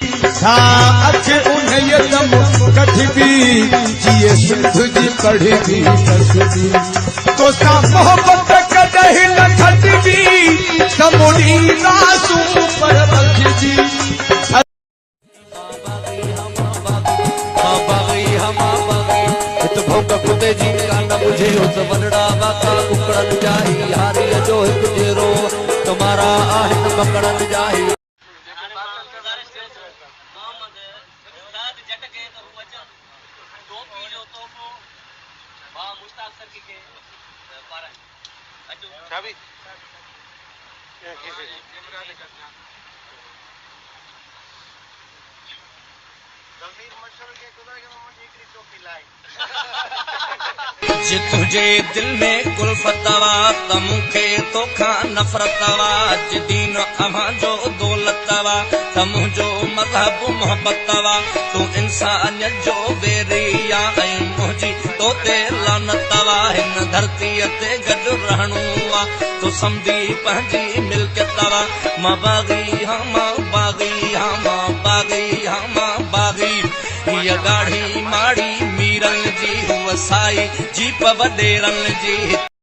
था अच उन्हें दम कठबी जिए सिंध जी पढ़बी कसबी तो सा मोहब्बत कदहि न खटबी तमुड़ी रासू पर रखबी कुते जी कान मुझे उस वनड़ा वाका कुकड़न जाही हारी जो हिक जेरो तुम्हारा आहिन बकड़न जाही जे तुझे दिल में कुल्फतवा त मूंखे तोखा नफ़रतवा जे दीन अव्हां जो दौलतवा त मुंहिंजो मज़हब मोहब्बतवा तू इंसानियत जो वेरिया ऐं मुंहिंजी तो ते लानतवा हिन धरतीअ ते गॾु रहणो आहे तू सम्झी पंहिंजी मिल्कियतवा मां बाग़ी हां मां बाग़ी हां मां बाग़ी हां मां बाग़ी हीअ ॻाढ़ी माड़ी मीरन जी हुअ साई जीप वॾेरन जी